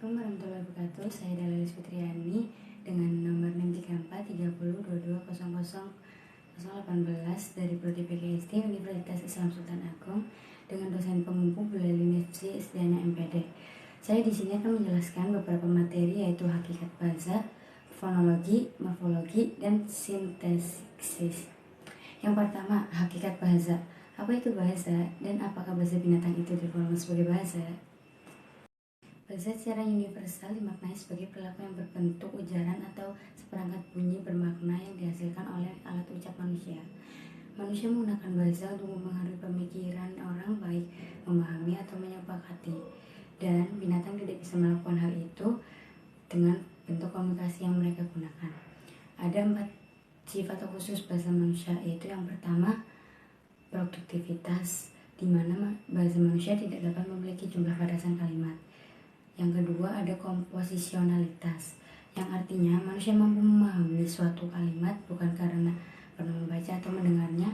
Assalamualaikum warahmatullahi wabarakatuh. Saya Dahlia Fitriani dengan nomor 63430200018 dari Prodi PGSD Universitas Islam Sultan Agung dengan dosen pemumpu Bulali Nefsi Isdiana MPD. Saya di sini akan menjelaskan beberapa materi yaitu hakikat bahasa, fonologi, morfologi, dan sintaksis. Yang pertama, hakikat bahasa. Apa itu bahasa dan apakah bahasa binatang itu digolongkan sebagai bahasa? Bahasa secara universal dimaknai sebagai perilaku yang berbentuk ujaran atau seperangkat bunyi bermakna yang dihasilkan oleh alat ucap manusia. Manusia menggunakan bahasa untuk mempengaruhi pemikiran orang, baik memahami atau menyepakati. Dan binatang tidak bisa melakukan hal itu dengan bentuk komunikasi yang mereka gunakan. Ada 4 sifat khusus bahasa manusia, yaitu yang pertama, produktivitas, di mana bahasa manusia tidak dapat memiliki jumlah batasan kalimat. Yang kedua, ada komposisionalitas, yang artinya manusia mampu memahami suatu kalimat bukan karena pernah membaca atau mendengarnya.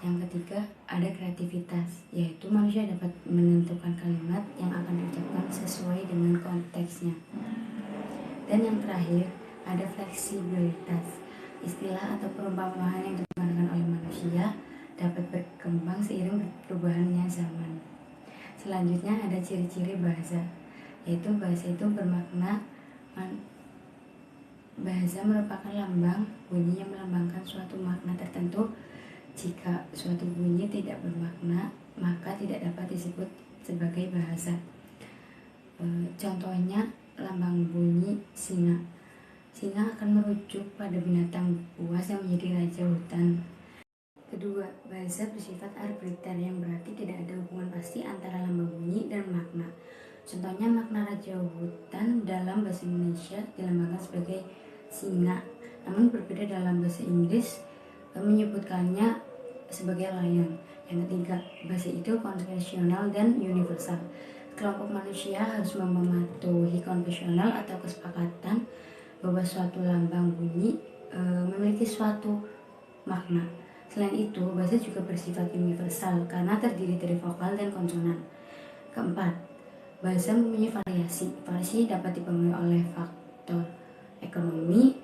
Yang ketiga, ada kreativitas, yaitu manusia dapat menentukan kalimat yang akan diucapkan sesuai dengan konteksnya. Dan yang terakhir, ada fleksibilitas, istilah atau perumpamaan yang digunakan oleh manusia dapat berkembang seiring perubahannya zaman. Selanjutnya ada ciri-ciri bahasa, yaitu bahasa itu bermakna bahasa merupakan lambang bunyi yang melambangkan suatu makna tertentu. Jika suatu bunyi tidak bermakna, maka tidak dapat disebut sebagai bahasa. Contohnya lambang bunyi singa. Singa akan merujuk pada binatang buas yang menjadi raja hutan. Kedua, bahasa bersifat arbiter, yang berarti tidak ada hubungan pasti antara lambang bunyi dan makna. Contohnya makna raja hutan dalam bahasa Indonesia dilambangkan sebagai singa, namun berbeda dalam bahasa Inggris menyebutkannya sebagai lion. Yang ketiga, bahasa itu konvensional dan universal. Kelompok manusia harus mematuhi konvensional atau kesepakatan bahwa suatu lambang bunyi memiliki suatu makna. Selain itu, bahasa juga bersifat universal karena terdiri dari vokal dan konsonan. Keempat, bahasa mempunyai variasi. Variasi dapat dipengaruhi oleh faktor ekonomi,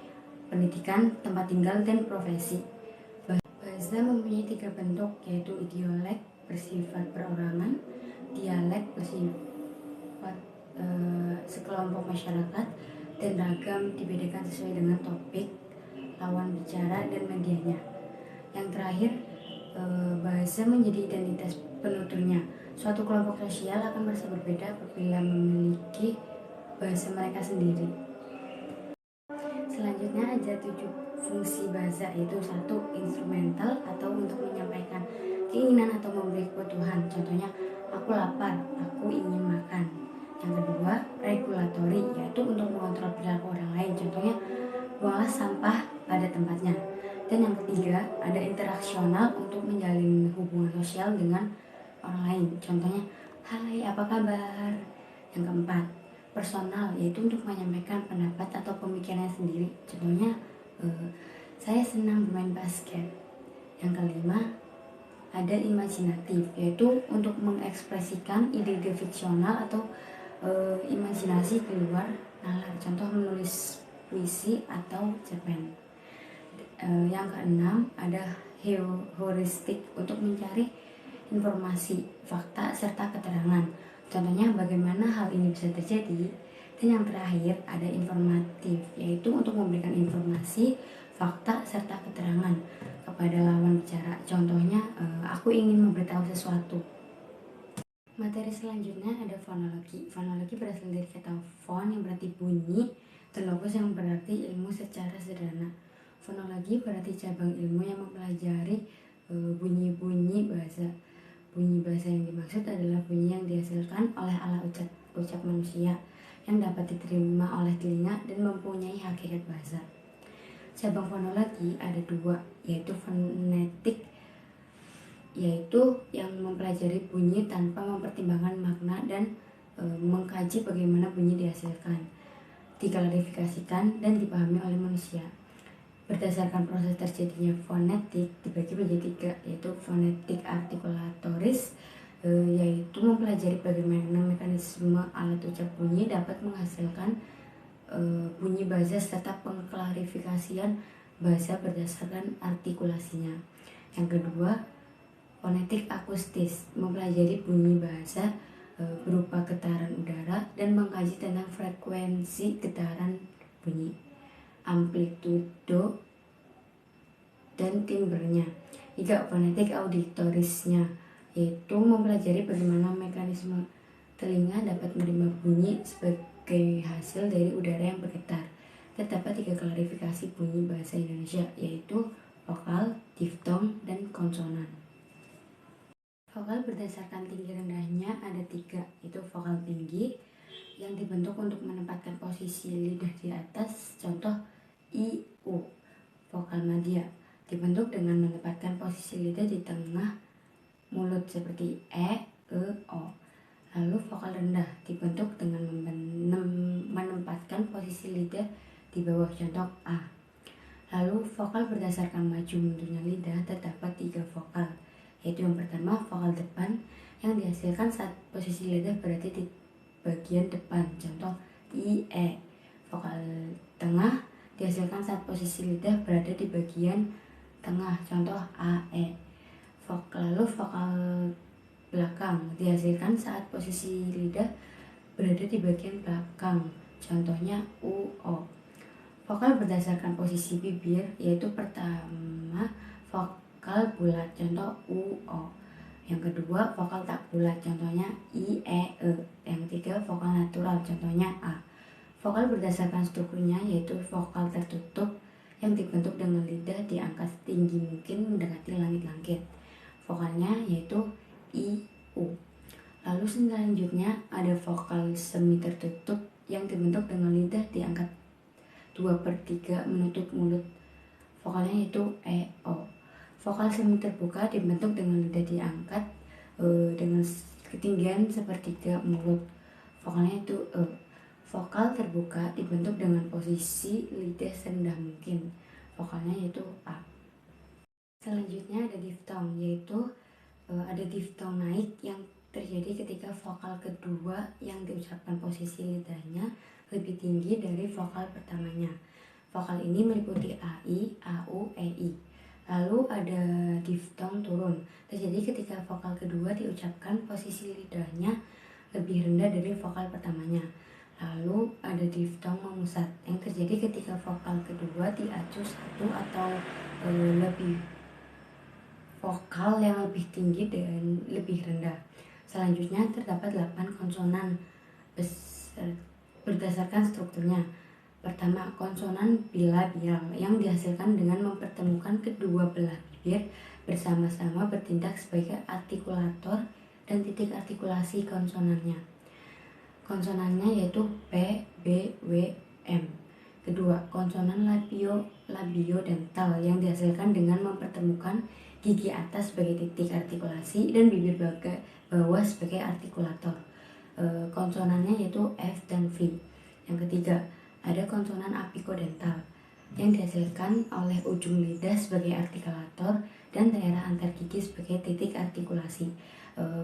pendidikan, tempat tinggal, dan profesi. Bahasa mempunyai 3 bentuk, yaitu idiolek bersifat perorangan, dialek bersifat sekelompok masyarakat, dan ragam dibedakan sesuai dengan topik, lawan bicara, dan medianya. Yang terakhir, bahasa menjadi identitas penuturnya. Suatu kelompok sosial akan merasa berbeda apabila memiliki bahasa mereka sendiri. Selanjutnya ada 7 fungsi bahasa, yaitu 1. Instrumental atau untuk menyampaikan keinginan atau memberi kebutuhan. Contohnya, aku lapar, aku ingin makan. Yang kedua, regulatori, yaitu untuk mengontrol perilaku orang lain. Contohnya, buanglah sampah pada tempatnya. Dan yang ketiga, ada interaksional untuk menjalin hubungan sosial dengan orang lain. Contohnya, hai, apa kabar? Yang keempat, personal, yaitu untuk menyampaikan pendapat atau pemikirannya sendiri. Contohnya, saya senang bermain basket. Yang kelima, ada imajinatif, yaitu untuk mengekspresikan ide-ide fiksional atau imajinasi keluar nalar. Contoh, menulis puisi atau cerpen. Yang keenam, ada heuristik untuk mencari informasi, fakta, serta keterangan. Contohnya, bagaimana hal ini bisa terjadi. Dan yang terakhir, ada informatif, yaitu untuk memberikan informasi, fakta, serta keterangan kepada lawan bicara. Contohnya, aku ingin memberitahu sesuatu. Materi selanjutnya ada fonologi. Fonologi berasal dari kata fon yang berarti bunyi dan logos yang berarti ilmu secara sederhana. Fonologi berarti cabang ilmu yang mempelajari bunyi-bunyi bahasa. Bunyi bahasa yang dimaksud adalah bunyi yang dihasilkan oleh alat ucap manusia yang dapat diterima oleh telinga dan mempunyai hakikat bahasa. Cabang fonologi ada 2, yaitu fonetik, yaitu yang mempelajari bunyi tanpa mempertimbangkan makna dan mengkaji bagaimana bunyi dihasilkan, diklarifikasikan, dan dipahami oleh manusia. Berdasarkan proses terjadinya fonetik dibagi menjadi 3, yaitu fonetik artikulatoris, yaitu mempelajari bagaimana mekanisme alat ucap bunyi dapat menghasilkan bunyi bahasa serta pengklarifikasian bahasa berdasarkan artikulasinya. Yang kedua, fonetik akustis, mempelajari bunyi bahasa berupa getaran udara dan mengkaji tentang frekuensi getaran bunyi, amplitudo, dan timbrenya. Tiga, fonetik auditorisnya, yaitu mempelajari bagaimana mekanisme telinga dapat menerima bunyi sebagai hasil dari udara yang bergetar. Terdapat 3 klarifikasi bunyi bahasa Indonesia, yaitu vokal, diftong, dan konsonan. Vokal berdasarkan tinggi rendahnya ada 3, yaitu vokal tinggi yang dibentuk untuk menempatkan posisi lidah di atas, contoh I, U. Vokal madya dibentuk dengan menempatkan posisi lidah di tengah mulut seperti E, O. Lalu vokal rendah dibentuk dengan menempatkan posisi lidah di bawah, contoh A. Lalu vokal berdasarkan maju mundurnya lidah terdapat 3 vokal, yaitu yang pertama vokal depan yang dihasilkan saat posisi lidah berada di bagian depan, contoh I, E. Vokal tengah dihasilkan saat posisi lidah berada di bagian tengah, contoh A, E. Lalu vokal belakang dihasilkan saat posisi lidah berada di bagian belakang, contohnya U, O. Vokal berdasarkan posisi bibir, yaitu pertama vokal bulat, contoh U, O. Yang kedua vokal tak bulat, contohnya I, E, E. Yang ketiga vokal natural, contohnya A. Vokal berdasarkan strukturnya yaitu vokal tertutup yang dibentuk dengan lidah diangkat setinggi mungkin mendekati langit-langit. Vokalnya yaitu I, U. Lalu selanjutnya ada vokal semi tertutup yang dibentuk dengan lidah diangkat 2/3 menutup mulut. Vokalnya yaitu E, O. Vokal semi terbuka dibentuk dengan lidah diangkat dengan ketinggian 1/3 mulut. Vokalnya itu E. Vokal terbuka dibentuk dengan posisi lidah serendah mungkin. Vokalnya yaitu A. Selanjutnya ada diftong, yaitu ada diftong naik yang terjadi ketika vokal kedua yang diucapkan posisi lidahnya lebih tinggi dari vokal pertamanya. Vokal ini meliputi AI, AU, EI. Lalu ada diftong turun, terjadi ketika vokal kedua diucapkan posisi lidahnya lebih rendah dari vokal pertamanya. Lalu ada diftong memusat yang terjadi ketika vokal kedua diacu satu atau lebih vokal yang lebih tinggi dan lebih rendah. Selanjutnya terdapat 8 konsonan berdasarkan strukturnya. Pertama, konsonan bilabial yang dihasilkan dengan mempertemukan kedua belah bibir bersama-sama bertindak sebagai artikulator dan titik artikulasi konsonannya. Konsonannya yaitu P, B, W, M. Kedua, konsonan labiodental yang dihasilkan dengan mempertemukan gigi atas sebagai titik artikulasi dan bibir bawah sebagai artikulator. Konsonannya yaitu F dan V. Yang ketiga, ada konsonan apikodental yang dihasilkan oleh ujung lidah sebagai artikulator dan daerah antar gigi sebagai titik artikulasi.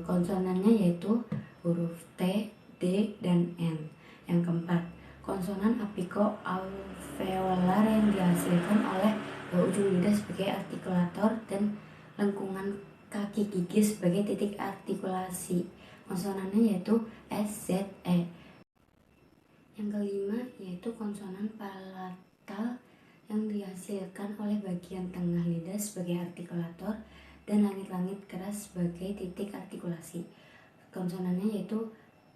Konsonannya yaitu huruf T, D, dan N. Yang keempat, konsonan apiko-alveolar yang dihasilkan oleh ujung lidah sebagai artikulator dan lengkungan kaki gigi sebagai titik artikulasi. Konsonannya yaitu S, Z, E. Yang kelima yaitu konsonan palatal yang dihasilkan oleh bagian tengah lidah sebagai artikulator dan langit-langit keras sebagai titik artikulasi. Konsonannya yaitu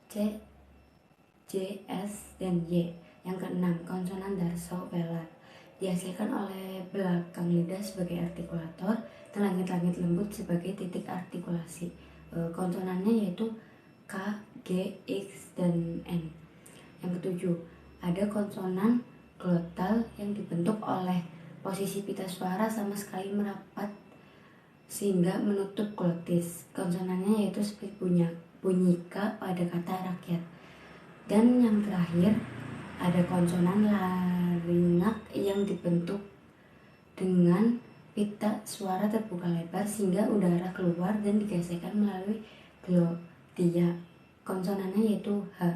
C, J, S, dan Y. Yang keenam, konsonan darsovelar dihasilkan oleh belakang lidah sebagai artikulator dan langit-langit lembut sebagai titik artikulasi. Konsonannya yaitu K, G, X, dan N. Yang ketujuh, ada konsonan glotal yang dibentuk oleh posisi pita suara sama sekali merapat sehingga menutup glotis. Konsonannya yaitu seperti bunyi K pada kata rakyat. Dan yang terakhir, ada konsonan laringak yang dibentuk dengan pita suara terbuka lebar sehingga udara keluar dan digesekkan melalui glotia. Konsonannya yaitu H.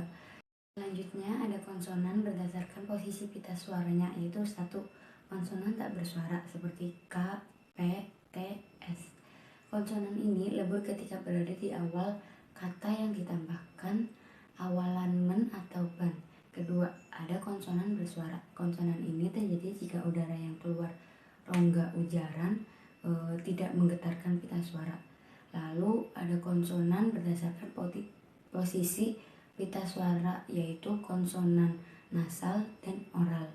Selanjutnya ada konsonan berdasarkan posisi pita suaranya, yaitu satu konsonan tak bersuara seperti K, P, T, S. Konsonan ini lebur ketika berada di awal kata yang ditambahkan awalan men atau ban. Kedua, ada konsonan bersuara. Konsonan ini terjadi jika udara yang keluar rongga ujaran tidak menggetarkan pita suara. Lalu ada konsonan berdasarkan posisi pita suara, yaitu konsonan nasal dan oral.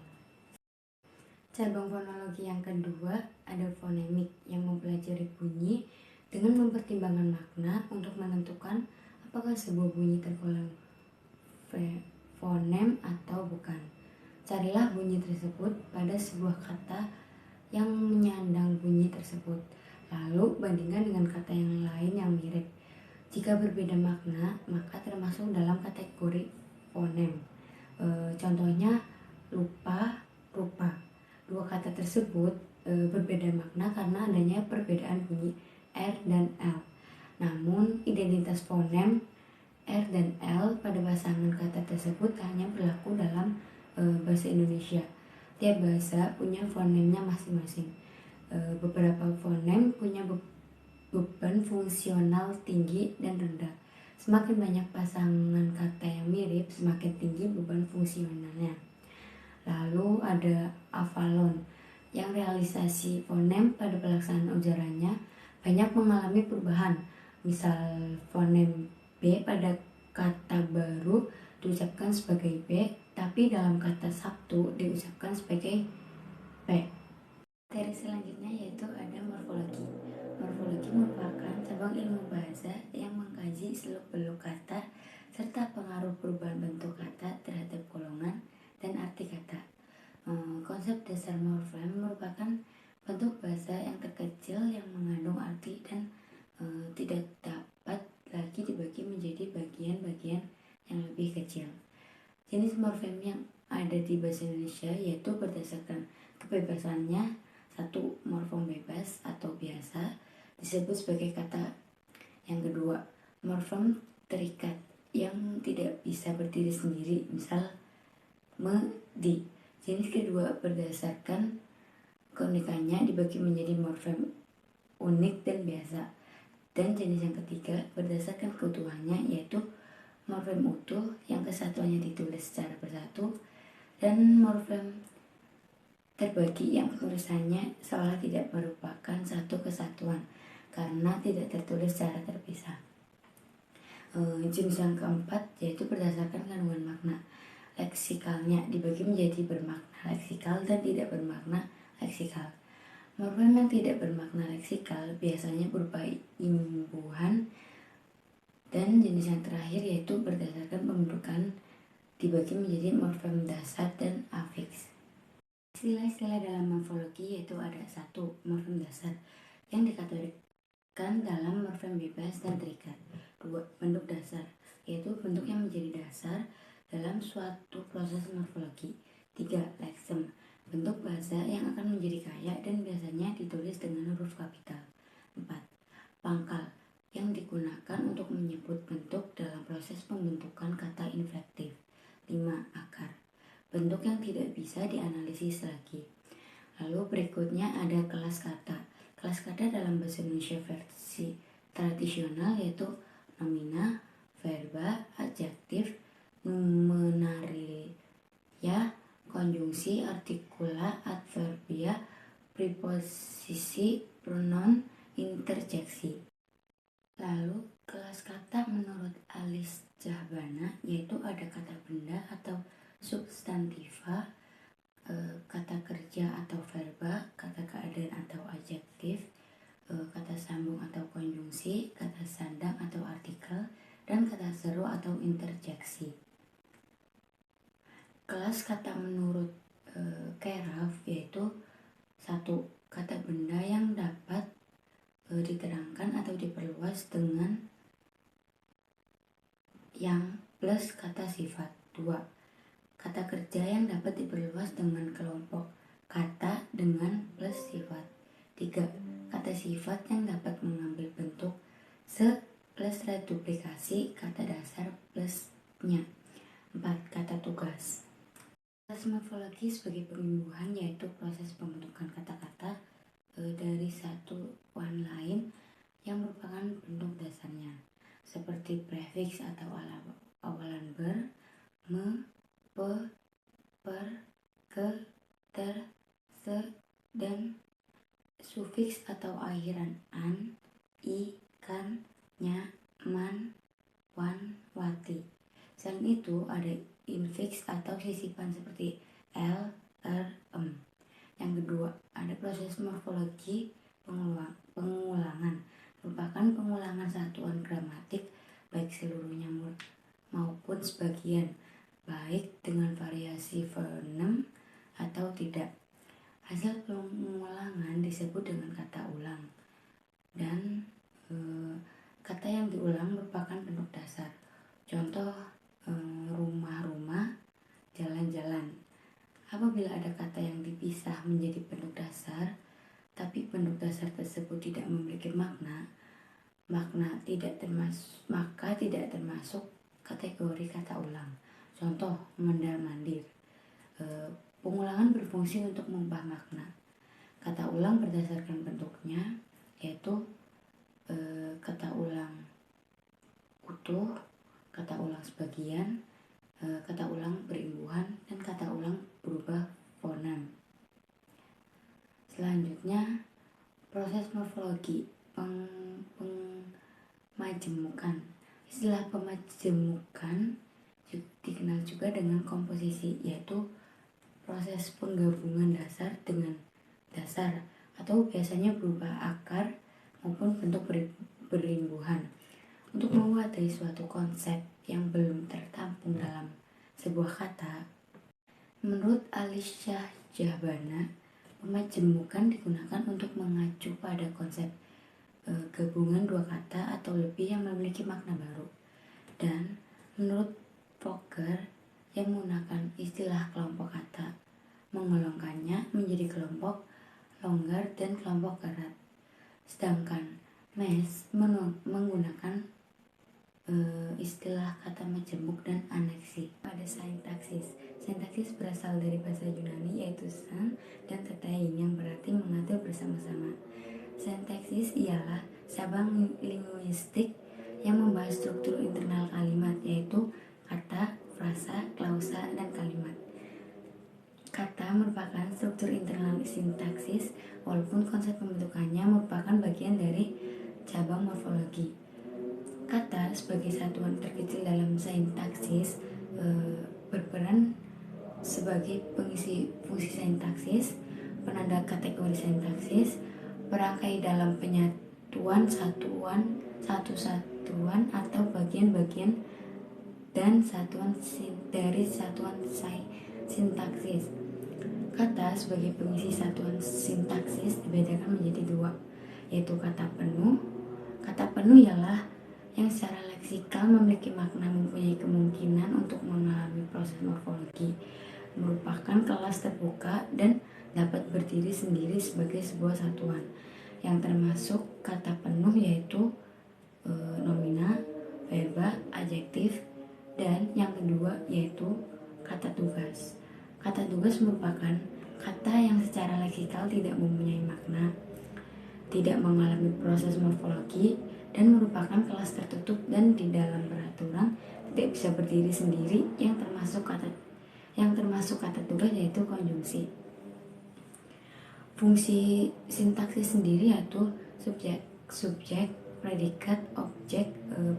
Cabang fonologi yang kedua ada fonemik yang mempelajari bunyi dengan mempertimbangkan makna untuk menentukan apakah sebuah bunyi tergolong fonem atau bukan. Carilah bunyi tersebut pada sebuah kata yang menyandang bunyi tersebut, lalu bandingkan dengan kata yang lain yang mirip. Jika berbeda makna, maka termasuk dalam kategori fonem. Contohnya lupa, rupa. Dua kata tersebut berbeda makna karena adanya perbedaan bunyi R dan L. Namun, identitas fonem R dan L pada pasangan kata tersebut hanya berlaku dalam bahasa Indonesia. Tiap bahasa punya fonemnya masing-masing. Beberapa fonem punya beban fungsional tinggi dan rendah. Semakin banyak pasangan kata yang mirip, semakin tinggi beban fungsionalnya. Lalu ada avalon, yang realisasi fonem pada pelaksanaan ujarannya banyak mengalami perubahan. Misal fonem B pada kata baru diucapkan sebagai B, tapi dalam kata Sabtu diucapkan sebagai P. Materi selanjutnya yaitu ada morfologi. Morfologi merupakan cabang ilmu bahasa yang mengkaji seluk-beluk kata serta pengaruh perubahan bentuk kata terhadap golongan dan arti kata. Konsep dasar morfem merupakan bentuk bahasa yang terkecil yang mengandung arti dan tidak dapat lagi dibagi menjadi bagian-bagian yang lebih kecil. Jenis morfem yang ada di bahasa Indonesia yaitu berdasarkan kebebasannya. Satu, morfem bebas atau biasa disebut sebagai kata. Yang kedua, morfem terikat yang tidak bisa berdiri sendiri, misal me, di. Jenis kedua berdasarkan keunikannya dibagi menjadi morfem unik dan biasa. Dan jenis yang ketiga berdasarkan keutuhannya yaitu morfem utuh yang kesatuannya ditulis secara bersatu, dan morfem terbagi yang penulisannya seolah tidak merupakan satu kesatuan karena tidak tertulis secara terpisah. Jenis yang keempat yaitu berdasarkan kandungan makna. Leksikalnya dibagi menjadi bermakna leksikal dan tidak bermakna leksikal. Morfem yang tidak bermakna leksikal biasanya berupa imbuhan. Dan jenis yang terakhir yaitu berdasarkan pembentukan dibagi menjadi morfem dasar dan afiks. Istilah-istilah dalam morfologi yaitu ada satu, morfem dasar yang dikategorikan dalam morfem bebas dan terikat. Dua, bentuk dasar yaitu bentuk yang menjadi dasar dalam suatu proses morfologi. Tiga, leksem, bentuk bahasa yang akan menjadi kaya dan biasanya ditulis dengan huruf kapital. Empat, pangkal yang digunakan untuk menyebut bentuk dalam proses pembentukan kata inflektif. 5. Akar, bentuk yang tidak bisa dianalisis lagi. Lalu berikutnya ada kelas kata. Kelas kata dalam bahasa Indonesia versi tradisional yaitu nomina, verba, adjektif, numenaria, konjungsi, artikula, adverbia, preposisi, pronoun, interjeksi. Lalu kelas kata menurut Alice Jahbana yaitu ada kata benda atau substantiva, kata kerja atau verba, kata keadaan atau adjektif, kata sambung atau konjungsi, kata sandang atau artikel, dan kata seru atau interjeksi. Kelas kata menurut Keraf yaitu satu, kata benda yang dapat diterangkan atau diperluas dengan yang plus kata sifat. 2. Kata kerja yang dapat diperluas dengan kelompok kata dengan plus sifat. 3. Kata sifat yang dapat mengambil bentuk se, plus reduplikasi kata dasar plusnya. 4. Kata tugas. Proses morfologi sebagai pemimbuhan yaitu proses pembentukan kata-kata dari satuan lain yang merupakan bentuk dasarnya, seperti prefiks atau awalan ber, me, pe, per, ke, ter, se, dan sufiks atau akhiran an, i, kan, nya, man, wan, wati. Selain itu ada infiks atau sisipan seperti l, r, em. Yang kedua, ada proses morfologi pengulangan, merupakan pengulangan satuan gramatik baik seluruhnya maupun sebagian, baik dengan variasi fonem atau tidak. Hasil pengulangan disebut dengan kata ulang, dan kata yang diulang merupakan bentuk dasar. Contoh, rumah-rumah, jalan-jalan. Apabila ada kata yang dipisah menjadi bentuk dasar, tapi bentuk dasar tersebut tidak memiliki makna, maka tidak termasuk kategori kata ulang. Contoh, mondar-mandir. Pengulangan berfungsi untuk mengubah makna. Kata ulang berdasarkan bentuknya, yaitu kata ulang utuh, kata ulang sebagian, kata ulang berimbuhan, dan kata ulang berubah fonem. Selanjutnya, proses morfologi pemajemukan. Istilah pemajemukan dikenal juga dengan komposisi, yaitu proses penggabungan dasar dengan dasar, atau biasanya berupa akar maupun bentuk berimbuhan untuk menguasai suatu konsep yang belum tertampung dalam sebuah kata. Menurut Ali Shah Jahbana, pemajemukan digunakan untuk mengacu pada konsep gabungan dua kata atau lebih yang memiliki makna baru. Dan menurut Fokker, yang menggunakan istilah kelompok kata, menggolongkannya menjadi kelompok longgar dan kelompok erat. Sedangkan Mes menggunakan istilah kata majemuk dan aneksi. Pada sintaksis. Sintaksis berasal dari bahasa Yunani yaitu san dan tetein yang berarti mengatur bersama-sama. Sintaksis ialah cabang linguistik yang membahas struktur internal kalimat, yaitu kata, frasa, klausa, dan kalimat. Kata merupakan struktur internal sintaksis, walaupun konsep pembentukannya merupakan bagian dari cabang morfologi. Kata sebagai satuan terkecil dalam sintaksis berperan sebagai pengisi fungsi sintaksis, penanda kategori sintaksis, perangkai dalam penyatuan satu-satuan atau bagian-bagian, dan satuan dari satuan sintaksis. Kata sebagai pengisi satuan sintaksis dibedakan menjadi dua, yaitu kata penuh. Kata penuh ialah yang secara leksikal memiliki makna, mempunyai kemungkinan untuk mengalami proses morfologi, merupakan kelas terbuka, dan dapat berdiri sendiri sebagai sebuah satuan. Yang termasuk kata penuh yaitu nomina, verba, adjektif, dan yang kedua yaitu kata tugas. Kata tugas merupakan kata yang secara leksikal tidak mempunyai makna, tidak mengalami proses morfologi, dan merupakan kelas tertutup dan di dalam peraturan tidak bisa berdiri sendiri, yang termasuk kata tugas yaitu konjungsi. Fungsi sintaksis sendiri yaitu subjek, predikat, objek,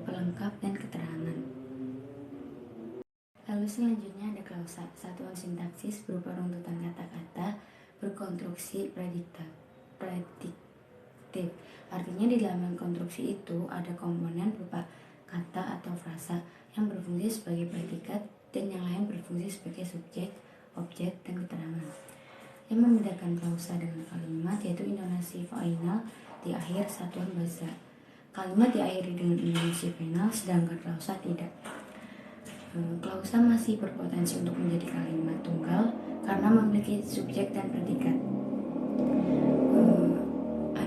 pelengkap, dan keterangan. Lalu selanjutnya ada klausa, satuan sintaksis berupa runtutan kata-kata berkonstruksi prediktif. Artinya di dalam konstruksi itu ada komponen berupa kata atau frasa yang berfungsi sebagai predikat dan yang lain berfungsi sebagai subjek, objek, dan keterangan. Yang membedakan klausa dengan kalimat yaitu intonasi final di akhir satuan bahasa. Kalimat diakhiri dengan intonasi final, sedangkan klausa tidak. Klausa masih berpotensi untuk menjadi kalimat tunggal karena memiliki subjek dan predikat.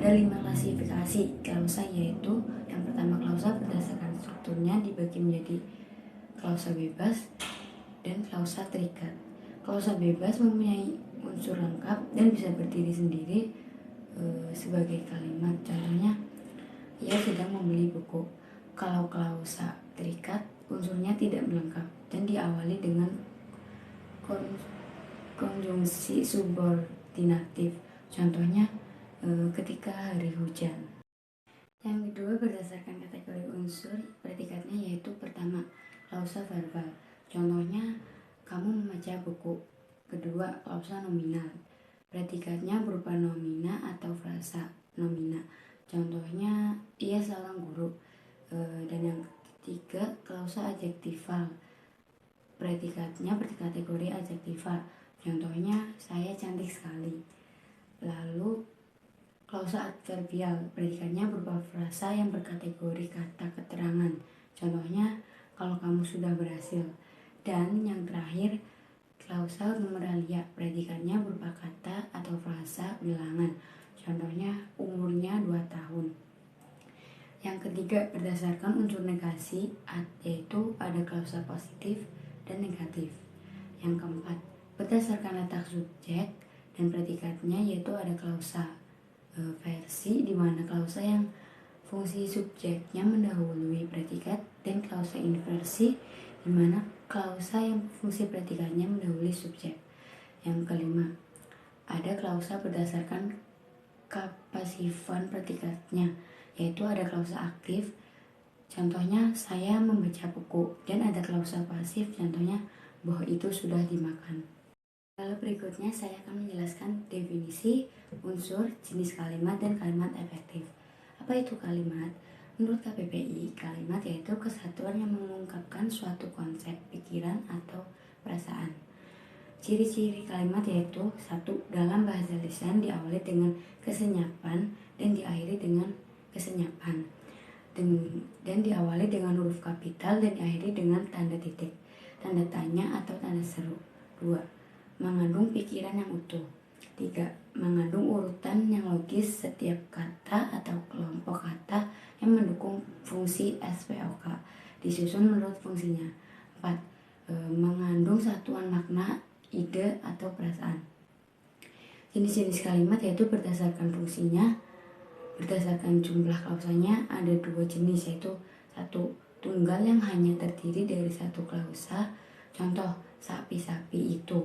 Ada 5 klasifikasi klausa, yaitu yang pertama klausa berdasarkan strukturnya dibagi menjadi klausa bebas dan klausa terikat. Klausa bebas mempunyai unsur lengkap dan bisa berdiri sendiri sebagai kalimat. Contohnya, ia sedang membeli buku. Kalau klausa terikat, unsurnya tidak melengkap dan diawali dengan konjungsi subordinatif. Contohnya, ketika hari hujan. Yang kedua berdasarkan kategori unsur predikatnya, yaitu pertama, klausa verbal. Contohnya, kamu membaca buku. Kedua, klausa nominal. Predikatnya berupa nomina atau frasa nomina. Contohnya, ia seorang guru. Dan yang ketiga, klausa adjektival. Predikatnya berkategori adjektival. Contohnya, saya cantik sekali. Lalu, klausa adverbial. Predikatnya berupa frasa yang berkategori kata keterangan. Contohnya, kalau kamu sudah berhasil. Dan yang terakhir, klausa numeralia. Predikatnya berupa kata atau frasa bilangan. Contohnya, umurnya 2 tahun. Yang ketiga, berdasarkan unsur negasi, yaitu ada klausa positif dan negatif. Yang keempat, berdasarkan letak subjek dan predikatnya, yaitu ada klausa versi, di mana klausa yang fungsi subjeknya mendahului predikat, dan klausa inversi, di mana klausa yang fungsi predikatnya mendahului subjek. Yang kelima, ada klausa berdasarkan kapasifan predikatnya, yaitu ada klausa aktif, contohnya saya membaca buku, dan ada klausa pasif, contohnya bahwa itu sudah dimakan. Lalu berikutnya saya akan menjelaskan definisi, unsur, jenis kalimat, dan kalimat efektif. Apa itu kalimat? Menurut KBBI, kalimat yaitu kesatuan yang mengungkapkan suatu konsep, pikiran, atau perasaan. Ciri-ciri kalimat yaitu: 1. Dalam bahasa lisan diawali dengan kesenyapan dan diakhiri dengan kesenyapan, dan diawali dengan huruf kapital dan diakhiri dengan tanda titik, tanda tanya, atau tanda seru. 2. Mengandung pikiran yang utuh. 3. Mengandung urutan yang logis setiap kata atau kelompok kata yang mendukung fungsi SPOK, disusun menurut fungsinya. 4. Mengandung satuan makna, ide, atau perasaan. Jenis-jenis kalimat yaitu berdasarkan fungsinya. Berdasarkan jumlah klausanya ada 2 jenis, yaitu 1. Tunggal yang hanya terdiri dari 1 klausa. Contoh, sapi-sapi itu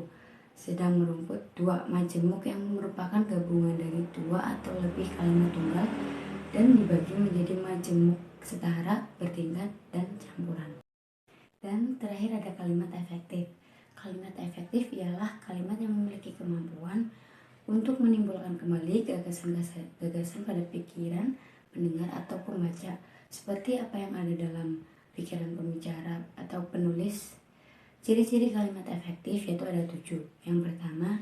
sedang merumput. 2. Majemuk yang merupakan gabungan dari 2 atau lebih kalimat tunggal dan dibagi menjadi majemuk setara, bertingkat, dan campuran. Dan terakhir ada kalimat efektif. Kalimat efektif ialah kalimat yang memiliki kemampuan untuk menimbulkan kembali gagasan pada pikiran pendengar atau pembaca, seperti apa yang ada dalam pikiran pembicara atau penulis. Ciri-ciri kalimat efektif yaitu ada 7. Yang pertama,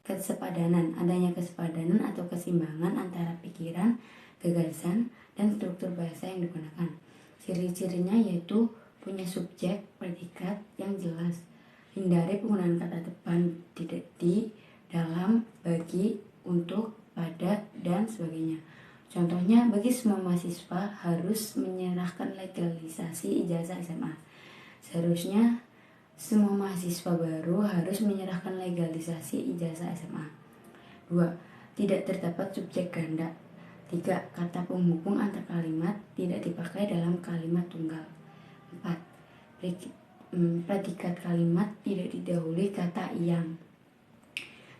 kesepadanan. Adanya kesepadanan atau keseimbangan antara pikiran, gagasan, dan struktur bahasa yang digunakan. Ciri-cirinya yaitu punya subjek, predikat yang jelas. Hindari penggunaan kata depan, tidak, di, dalam, bagi, untuk, pada, dan sebagainya. Contohnya, bagi semua mahasiswa harus menyerahkan legalisasi ijazah SMA. Seharusnya semua mahasiswa baru harus menyerahkan legalisasi ijazah SMA. 2. Tidak terdapat subjek ganda. 3. Kata penghubung antar kalimat tidak dipakai dalam kalimat tunggal. 4. Predikat kalimat tidak didahului kata yang.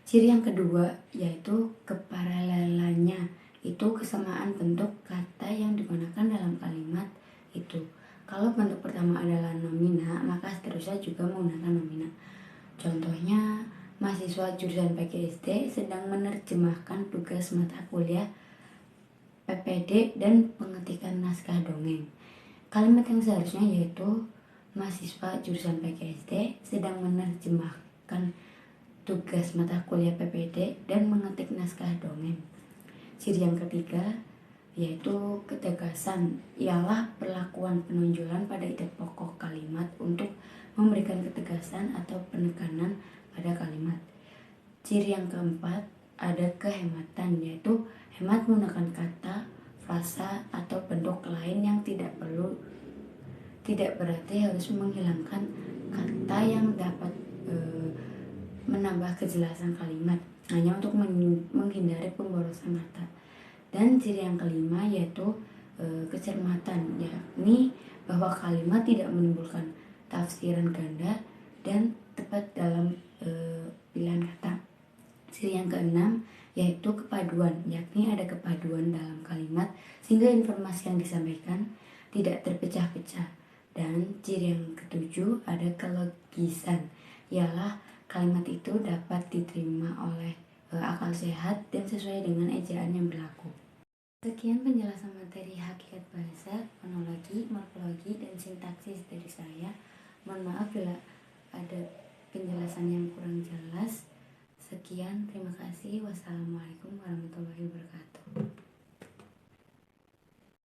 Ciri yang kedua yaitu keparalelannya, itu kesamaan bentuk kata yang digunakan dalam kalimat itu. Kalau bentuk pertama adalah nomina, maka seterusnya juga menggunakan nomina. Contohnya, mahasiswa jurusan PGSD sedang menerjemahkan tugas mata kuliah PPD dan pengetikan naskah dongeng. Kalimat yang seharusnya yaitu mahasiswa jurusan PGSD sedang menerjemahkan tugas mata kuliah PPD dan mengetik naskah dongeng. Ciri yang ketiga yaitu ketegasan, ialah perlakuan penunjulan pada ide pokok kalimat untuk memberikan ketegasan atau penekanan pada kalimat. Ciri yang keempat ada kehematan, yaitu hemat menggunakan kata, frasa, atau bentuk lain yang tidak berarti harus menghilangkan kata yang dapat menambah kejelasan kalimat, hanya untuk menghindari pemborosan kata. Dan ciri yang kelima yaitu kecermatan, yakni bahwa kalimat tidak menimbulkan tafsiran ganda dan tepat dalam pilihan kata. Ciri yang keenam yaitu kepaduan, yakni ada kepaduan dalam kalimat sehingga informasi yang disampaikan tidak terpecah-pecah. Dan ciri yang ketujuh ada kelogisan, ialah kalimat itu dapat diterima oleh akal sehat dan sesuai dengan ejaan yang berlaku. Sekian penjelasan materi hakikat bahasa, fonologi, morfologi, dan sintaksis dari saya. Mohon maaf bila ada penjelasan yang kurang jelas. Sekian, terima kasih. Wassalamualaikum warahmatullahi wabarakatuh.